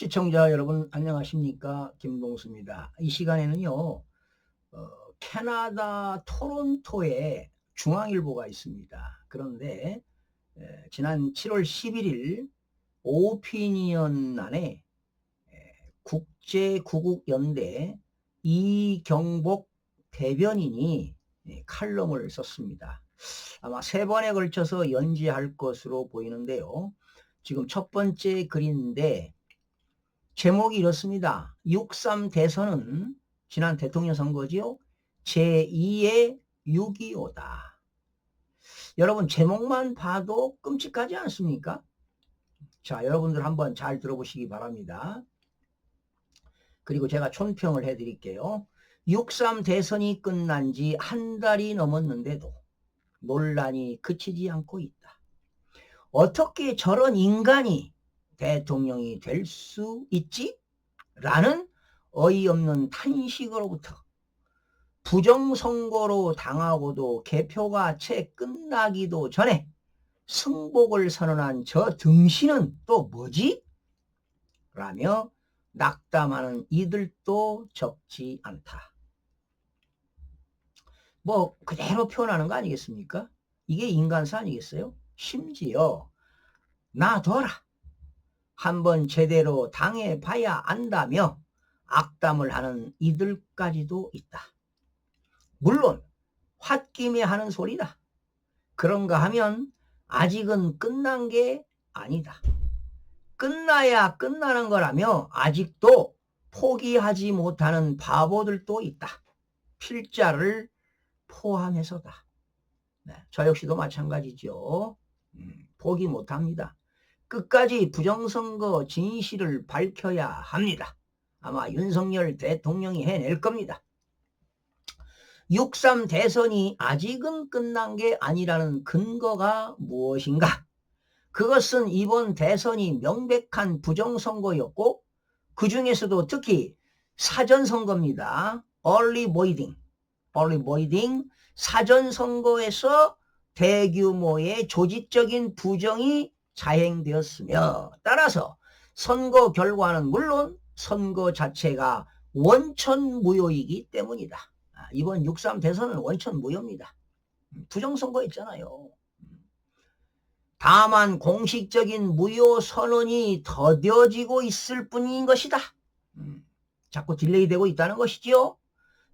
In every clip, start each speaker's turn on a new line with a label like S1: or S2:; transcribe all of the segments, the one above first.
S1: 시청자 여러분 안녕하십니까, 김동수입니다. 이 시간에는요 캐나다 토론토에 중앙일보가 있습니다. 그런데 지난 7월 11일 오피니언란에 국제구국연대 이경복 대변인이 칼럼을 썼습니다. 아마 3번에 걸쳐서 연재할 것으로 보이는데요. 지금 첫 번째 글인데 제목이 이렇습니다. 6.3 대선은 지난 대통령 선거지요. 제2의 6.25다. 여러분 제목만 봐도 끔찍하지 않습니까? 자, 여러분들 한번 잘 들어보시기 바랍니다. 그리고 제가 촌평을 해드릴게요. 6.3 대선이 끝난 지 한 달이 넘었는데도 논란이 그치지 않고 있다. 어떻게 저런 인간이 대통령이 될 수 있지? 라는 어이없는 탄식으로부터 부정선거로 당하고도 개표가 채 끝나기도 전에 승복을 선언한 저 등신은 또 뭐지? 라며 낙담하는 이들도 적지 않다. 뭐 그대로 표현하는 거 아니겠습니까? 이게 인간사 아니겠어요? 심지어 놔둬라. 한번 제대로 당해봐야 안다며 악담을 하는 이들까지도 있다. 물론 홧김에 하는 소리다. 그런가 하면 아직은 끝난 게 아니다. 끝나야 끝나는 거라며 아직도 포기하지 못하는 바보들도 있다. 필자를 포함해서다. 네, 저 역시도 마찬가지죠. 포기 못합니다. 끝까지 부정선거 진실을 밝혀야 합니다. 아마 윤석열 대통령이 해낼 겁니다. 6.3 대선이 아직은 끝난 게 아니라는 근거가 무엇인가? 그것은 이번 대선이 명백한 부정선거였고 그 중에서도 특히 사전선거입니다. early voting, 사전선거에서 대규모의 조직적인 부정이 자행되었으며 따라서 선거 결과는 물론 선거 자체가 원천무효이기 때문이다. 이번 6.3 대선은 원천무효입니다. 부정선거였잖아요. 다만 공식적인 무효 선언이 더뎌지고 있을 뿐인 것이다. 자꾸 딜레이 되고 있다는 것이지요.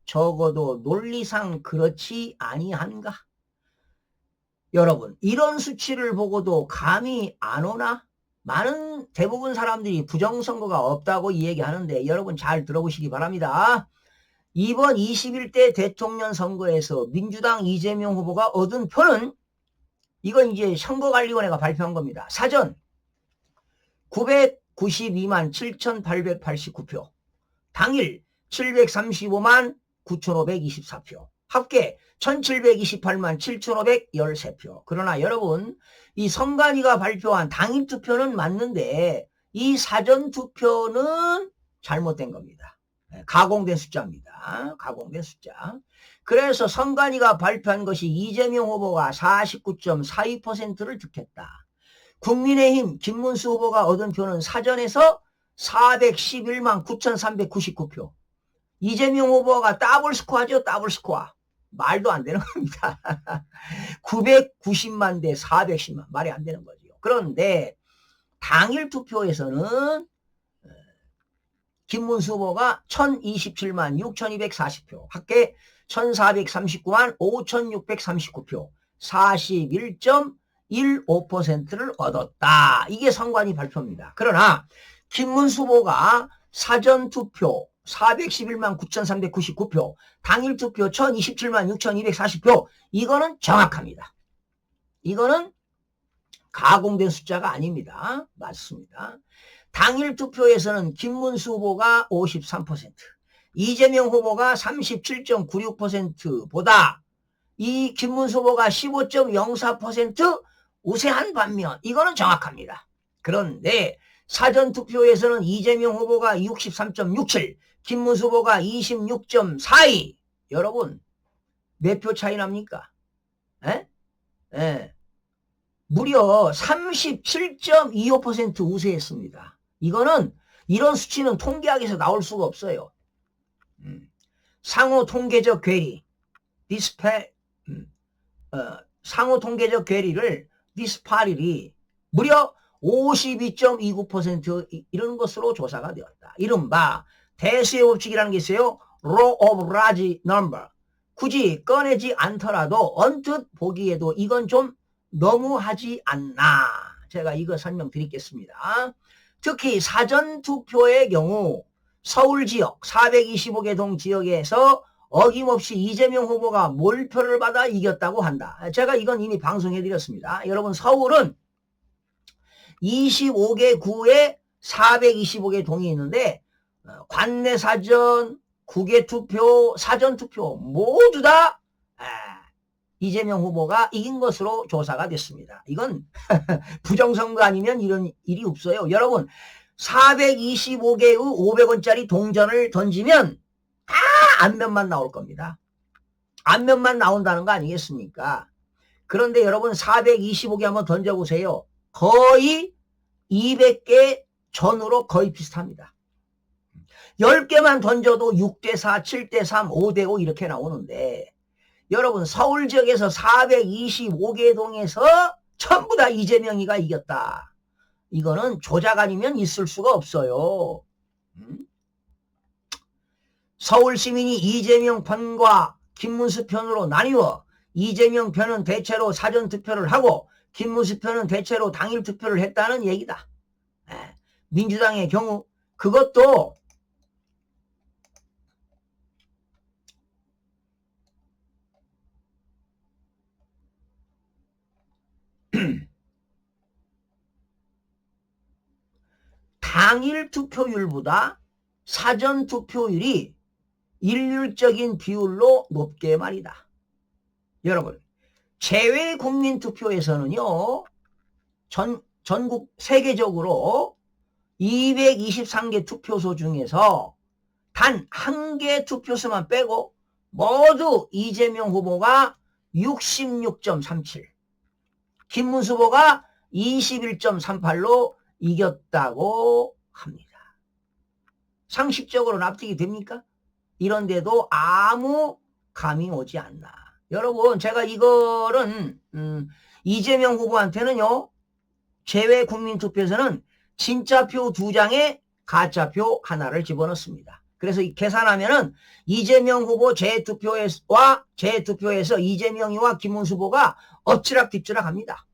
S1: 적어도 논리상 그렇지 아니한가? 여러분 이런 수치를 보고도 감이 안 오나? 많은 대부분 사람들이 부정선거가 없다고 얘기하는데 여러분 잘 들어보시기 바랍니다. 이번 21대 대통령 선거에서 민주당 이재명 후보가 얻은 표는 이건 이제 선거관리위원회가 발표한 겁니다. 사전 992만 7,889표, 당일 735만 9,524표, 합계 1728만 7,513표. 그러나 여러분 이 선관위가 발표한 당일 투표는 맞는데 이 사전 투표는 잘못된 겁니다. 가공된 숫자입니다. 가공된 숫자. 그래서 선관위가 발표한 것이 이재명 후보가 49.42%를 득했다. 국민의힘 김문수 후보가 얻은 표는 사전에서 411만 9,399표. 이재명 후보가 더블 스코어죠. 더블 스코어. 말도 안 되는 겁니다. 990만 대 410만. 말이 안 되는 거죠. 그런데 당일 투표에서는 김문수 후보가 1027만 6240표, 합계 1439만 5639표, 41.15%를 얻었다. 이게 선관위 발표입니다. 그러나 김문수 후보가 사전투표 411만 9399표, 당일투표 1027만 6240표, 이거는 정확합니다. 이거는 가공된 숫자가 아닙니다. 맞습니다. 당일 투표에서는 김문수 후보가 53%, 이재명 후보가 37.96%보다 이 김문수 후보가 15.04% 우세한 반면 이거는 정확합니다. 그런데 사전투표에서는 이재명 후보가 63.67, 김문수 후보가 26.42. 여러분 몇 표 차이 납니까? 무려 37.25% 우세했습니다. 이거는 이런 수치는 통계학에서 나올 수가 없어요. 상호 통계적 괴리, 상호 통계적 괴리를 디스파리리 무려 52.29% 이런 것으로 조사가 되었다. 이른바 대수의 법칙이라는 게 있어요. Law of large number. 굳이 꺼내지 않더라도 언뜻 보기에도 이건 좀 너무하지 않나. 제가 이거 설명드리겠습니다. 특히 사전투표의 경우 서울 지역 425개 동 지역에서 어김없이 이재명 후보가 몰표를 받아 이겼다고 한다. 제가 이건 이미 방송해드렸습니다. 여러분 서울은 25개 구에 425개 동이 있는데 관내 사전, 국외 투표, 사전 투표 모두 다 이재명 후보가 이긴 것으로 조사가 됐습니다. 이건 부정선거 아니면 이런 일이 없어요. 여러분 425개의 500원짜리 동전을 던지면 다 앞면만 나올 겁니다. 앞면만 나온다는 거 아니겠습니까? 그런데 여러분 425개 한번 던져보세요. 거의 200개 전후로 거의 비슷합니다. 10개만 던져도 6대4, 7대3, 5대5 이렇게 나오는데 여러분 서울 지역에서 425개 동에서 전부 다 이재명이가 이겼다. 이거는 조작 아니면 있을 수가 없어요. 서울 시민이 이재명 편과 김문수 편으로 나뉘어 이재명 편은 대체로 사전투표를 하고 김문수 편은 대체로 당일 투표를 했다는 얘기다. 민주당의 경우 그것도 당일 투표율보다 사전 투표율이 일률적인 비율로 높게 말이다. 여러분 제외 국민 투표에서는요 전국 세계적으로 223개 투표소 중에서 단 한 개 투표소만 빼고 모두 이재명 후보가 66.37 김문수 후보가 21.38로 이겼다고 합니다. 상식적으로 납득이 됩니까? 이런데도 아무 감이 오지 않나. 여러분 제가 이거는 이재명 후보한테는요 제외 국민투표에서는 진짜표 2장에 가짜표 하나를 집어넣습니다. 그래서 계산하면은 이재명 후보 재투표와 재투표에서 이재명이와 김문수 후보가 엎치락뒤치락 합니다.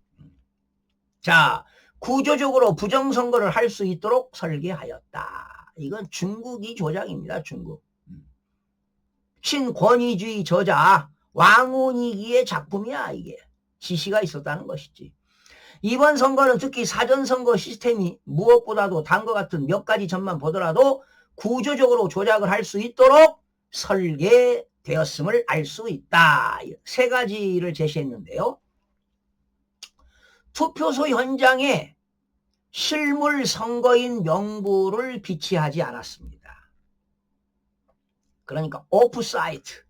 S1: 자, 구조적으로 부정선거를 할 수 있도록 설계하였다. 이건 중국이 조작입니다. 중국. 신권위주의 저자 왕훈이기의 작품이야. 이게 지시가 있었다는 것이지. 이번 선거는 특히 사전선거 시스템이 무엇보다도 다음과 같은 몇 가지 점만 보더라도 구조적으로 조작을 할 수 있도록 설계되었음을 알 수 있다. 세 가지를 제시했는데요. 투표소 현장에 실물 선거인 명부를 비치하지 않았습니다. 그러니까 오프사이트,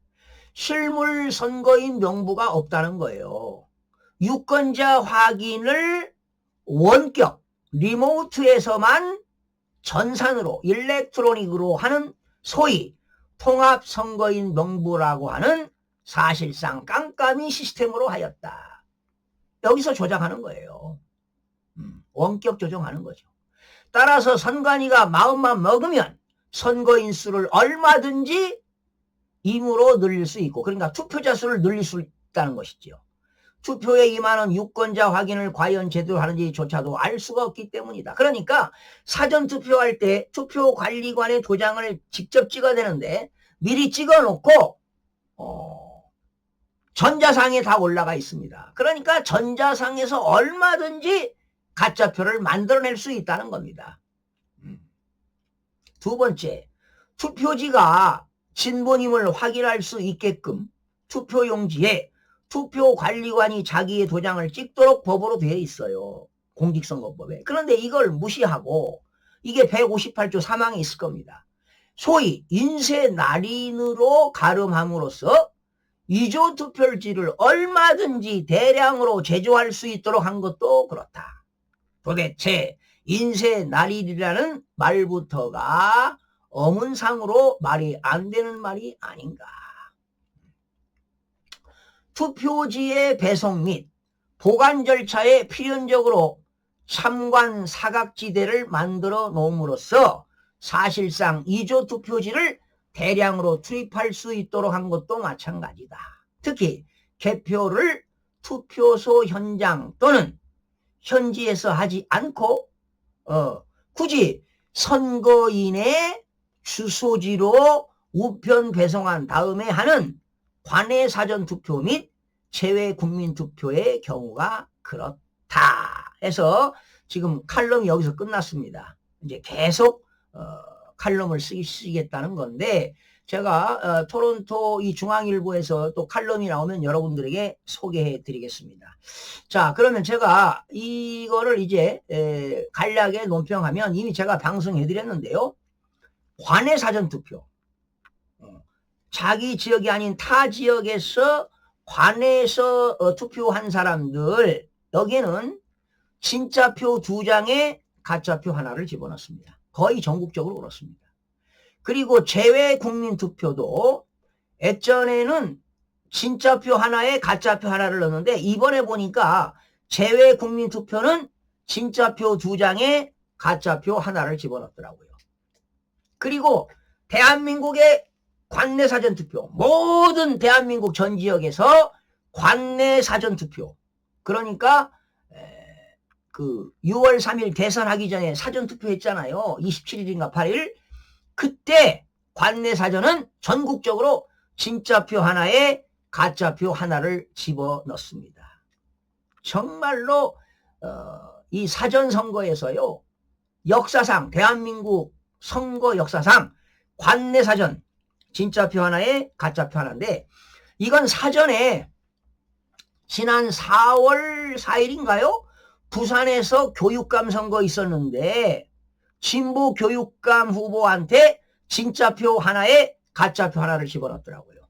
S1: 실물 선거인 명부가 없다는 거예요. 유권자 확인을 원격, 리모트에서만 전산으로, 일렉트로닉으로 하는 소위 통합선거인 명부라고 하는 사실상 깜깜이 시스템으로 하였다. 여기서 조작하는 거예요. 원격 조정하는 거죠. 따라서 선관위가 마음만 먹으면 선거인 수를 얼마든지 임으로 늘릴 수 있고, 그러니까 투표자 수를 늘릴 수 있다는 것이죠. 투표에 임하는 유권자 확인을 과연 제대로 하는지조차도 알 수가 없기 때문이다. 그러니까 사전투표할 때 투표관리관의 도장을 직접 찍어야 되는데 미리 찍어놓고 전자상에 다 올라가 있습니다. 그러니까 전자상에서 얼마든지 가짜표를 만들어낼 수 있다는 겁니다. 두 번째, 투표지가 진본임을 확인할 수 있게끔 투표용지에 투표관리관이 자기의 도장을 찍도록 법으로 되어 있어요. 공직선거법에. 그런데 이걸 무시하고 이게 158조 3항에 있을 겁니다. 소위 인쇄 날인으로 가름함으로써 위조 투표지를 얼마든지 대량으로 제조할 수 있도록 한 것도 그렇다. 도대체 인쇄 날일이라는 말부터가 어문상으로 말이 안 되는 말이 아닌가. 투표지의 배송 및 보관 절차에 필연적으로 참관 사각지대를 만들어 놓음으로써 사실상 2조 투표지를 대량으로 투입할 수 있도록 한 것도 마찬가지다. 특히 개표를 투표소 현장 또는 현지에서 하지 않고 굳이 선거인의 주소지로 우편 배송한 다음에 하는 관내 사전투표 및 제외 국민투표의 경우가 그렇다 해서 지금 칼럼이 여기서 끝났습니다. 이제 계속 칼럼을 쓰겠다는 건데 제가 토론토 이 중앙일보에서 또 칼럼이 나오면 여러분들에게 소개해 드리겠습니다. 자, 그러면 제가 이거를 이제 간략하게 논평하면 이미 제가 방송해 드렸는데요. 관내 사전투표, 자기 지역이 아닌 타 지역에서 관내에서 투표한 사람들, 여기에는 진짜표 2장에 가짜표 하나를 집어넣습니다. 거의 전국적으로 그렇습니다. 그리고 제외 국민투표도 예전에는 진짜표 하나에 가짜표 하나를 넣었는데 이번에 보니까 제외 국민투표는 진짜표 2장에 가짜표 하나를 집어넣더라고요. 그리고 대한민국의 관내 사전투표, 모든 대한민국 전 지역에서 관내 사전투표, 그러니까 그 6월 3일 대선하기 전에 사전투표 했잖아요. 27일인가 8일. 그때 관내 사전은 전국적으로 진짜표 하나에 가짜표 하나를 집어넣습니다. 정말로 이 사전선거에서요, 역사상 대한민국 선거 역사상 관내 사전 진짜표 하나에 가짜표 하나인데 이건 사전에 지난 4월 4일인가요? 부산에서 교육감 선거 있었는데 진보 교육감 후보한테 진짜표 하나에 가짜표 하나를 집어넣더라고요.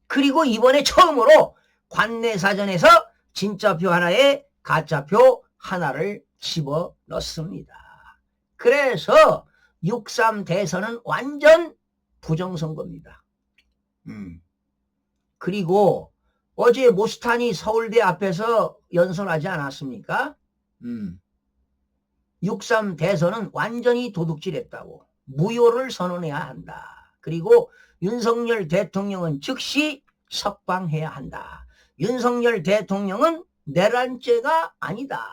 S1: 그리고 이번에 처음으로 관내 사전에서 진짜표 하나에 가짜표 하나를 집어넣습니다. 그래서 6.3 대선은 완전 부정선거입니다. 그리고 어제 모스탄이 서울대 앞에서 연설하지 않았습니까? 6.3 대선은 완전히 도둑질했다고 무효를 선언해야 한다. 그리고 윤석열 대통령은 즉시 석방해야 한다. 윤석열 대통령은 내란죄가 아니다.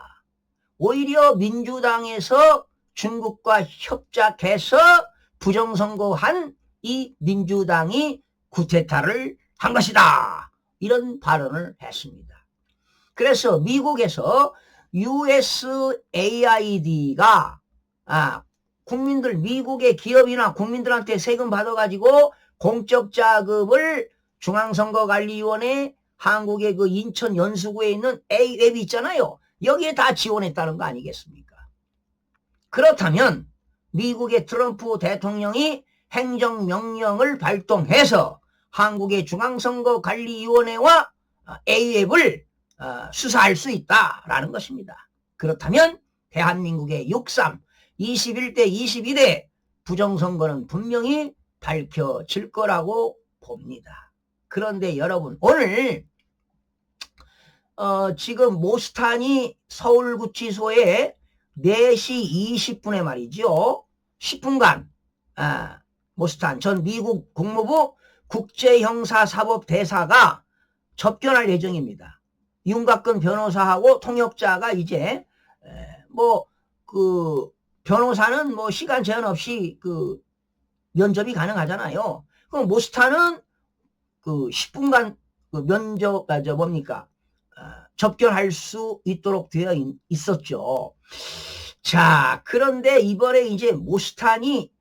S1: 오히려 민주당에서 중국과 협작해서 부정선거한 이 민주당이 쿠데타를 한 것이다. 이런 발언을 했습니다. 그래서 미국에서 USAID가 국민들, 미국의 기업이나 국민들한테 세금 받아가지고 공적 자금을 중앙선거관리위원회 한국의 그 인천 연수구에 있는 A앱이 있잖아요. 여기에 다 지원했다는 거 아니겠습니까? 그렇다면 미국의 트럼프 대통령이 행정명령을 발동해서 한국의 중앙선거관리위원회와 A앱을 수사할 수 있다라는 것입니다. 그렇다면 대한민국의 6.3, 21대, 22대 부정선거는 분명히 밝혀질 거라고 봅니다. 그런데 여러분, 오늘 지금 모스탄이 서울구치소에 4시 20분에 말이죠. 10분간 모스탄 전 미국 국무부 국제형사사법대사가 접견할 예정입니다. 윤곽근 변호사하고 통역자가 이제 변호사는 시간 제한 없이 면접이 가능하잖아요. 그럼 모스탄은 10분간 접견할 수 있도록 되어 있었죠. 자, 그런데 이번에 이제 모스탄이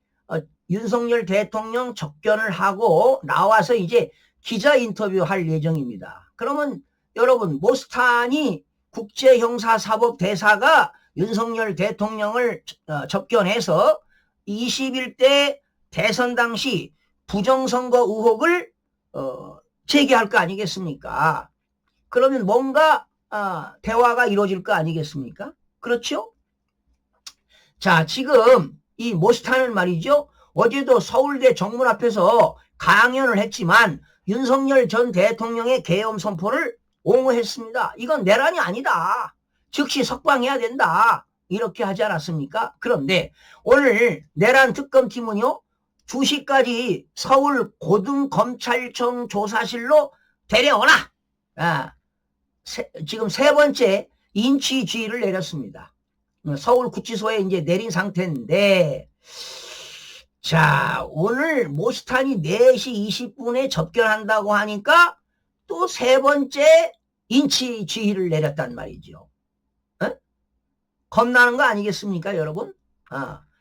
S1: 윤석열 대통령 접견을 하고 나와서 이제 기자 인터뷰 할 예정입니다. 그러면 여러분, 모스탄이 국제형사사법대사가 윤석열 대통령을 접견해서 21대 대선 당시 부정선거 의혹을 제기할 거 아니겠습니까? 그러면 뭔가 대화가 이루어질 거 아니겠습니까? 그렇죠? 자, 지금 이 모스탄은 말이죠. 어제도 서울대 정문 앞에서 강연을 했지만 윤석열 전 대통령의 계엄 선포를 옹호했습니다. 이건 내란이 아니다. 즉시 석방해야 된다. 이렇게 하지 않았습니까? 그런데 오늘 내란 특검팀은요. 2시까지 서울 고등검찰청 조사실로 데려오라. 지금 3번째 인치 지휘를 내렸습니다. 서울구치소에 이제 내린 상태인데, 자, 오늘 모스탄이 4시 20분에 접견한다고 하니까 또 3번째 인치 지휘를 내렸단 말이죠. 겁나는 거 아니겠습니까, 여러분?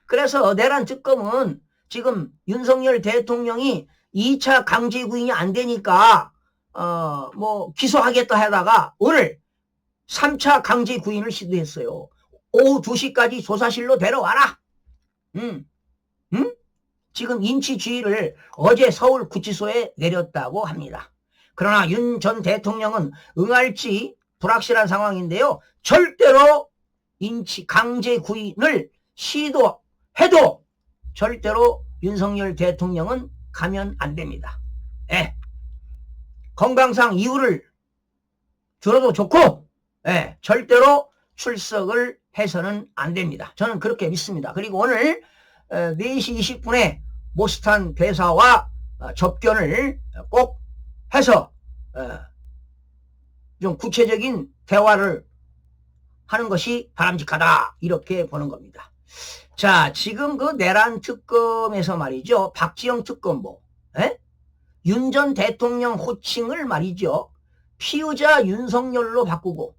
S1: 그래서 내란 특검은 지금 윤석열 대통령이 2차 강제 구인이 안 되니까 기소하겠다 하다가 오늘 3차 강제 구인을 시도했어요. 오후 2시까지 조사실로 데려와라. 지금 인치 지휘를 어제 서울구치소에 내렸다고 합니다. 그러나 윤 전 대통령은 응할지 불확실한 상황인데요. 절대로 인치 강제 구인을 시도해도 절대로 윤석열 대통령은 가면 안 됩니다. 건강상 이유를 들어도 좋고 절대로 출석을 해서는 안 됩니다. 저는 그렇게 믿습니다. 그리고 오늘 4시 20분에 모스탄 대사와 접견을 꼭 해서 좀 구체적인 대화를 하는 것이 바람직하다. 이렇게 보는 겁니다. 자, 지금 그 내란 특검에서 말이죠. 박지영 특검보, 윤 전 대통령 호칭을 말이죠. 피의자 윤석열로 바꾸고,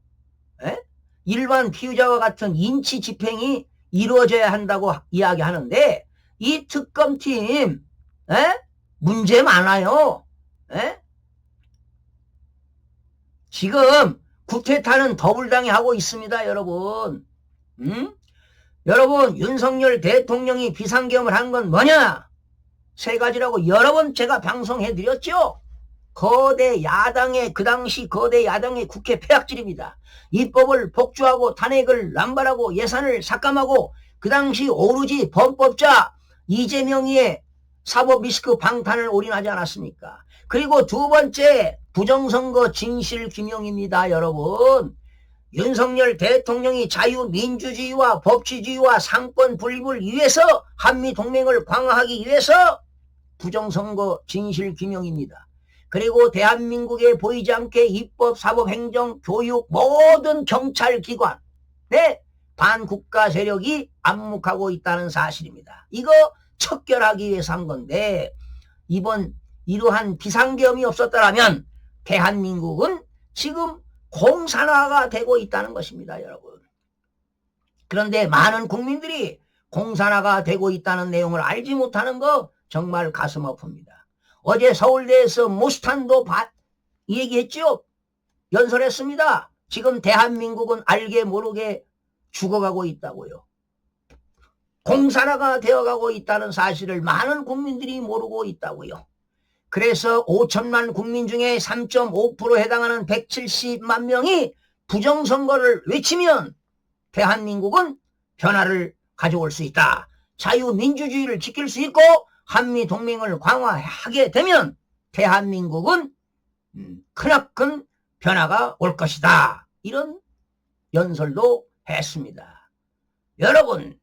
S1: 일반 피의자와 같은 인치 집행이 이루어져야 한다고 이야기하는데, 이 특검팀, 문제 많아요. 지금 구태타는 더블당이 하고 있습니다, 여러분. 여러분, 윤석열 대통령이 비상계엄을 한 건 뭐냐? 3가지라고 여러 번 제가 방송해드렸죠? 거대 야당의, 그 당시 거대 야당의 국회 폐악질입니다. 입법을 복주하고 탄핵을 남발하고 예산을 삭감하고 그 당시 오로지 범법자 이재명의 사법 리스크 방탄을 올인하지 않았습니까? 그리고 2번째 부정선거 진실규명입니다, 여러분. 윤석열 대통령이 자유민주주의와 법치주의와 상권 분립을 위해서 한미동맹을 강화하기 위해서 부정선거 진실규명입니다. 그리고 대한민국에 보이지 않게 입법, 사법, 행정, 교육 모든 경찰기관 반국가 세력이 암묵하고 있다는 사실입니다. 이거 척결하기 위해서 한 건데 이번 이러한 비상계엄이 없었더라면 대한민국은 지금 공산화가 되고 있다는 것입니다, 여러분. 그런데 많은 국민들이 공산화가 되고 있다는 내용을 알지 못하는 거 정말 가슴 아픕니다. 어제 서울대에서 모스탄도 얘기했죠? 연설했습니다. 지금 대한민국은 알게 모르게 죽어가고 있다고요. 공산화가 되어가고 있다는 사실을 많은 국민들이 모르고 있다고요. 그래서 5천만 국민 중에 3.5% 해당하는 170만 명이 부정선거를 외치면 대한민국은 변화를 가져올 수 있다. 자유민주주의를 지킬 수 있고 한미동맹을 강화하게 되면 대한민국은 크나큰 변화가 올 것이다. 이런 연설도 했습니다. 여러분,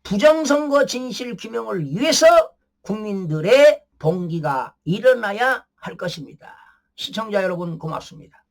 S1: 부정선거 진실규명을 위해서 국민들의 동기가 일어나야 할 것입니다. 시청자 여러분 고맙습니다.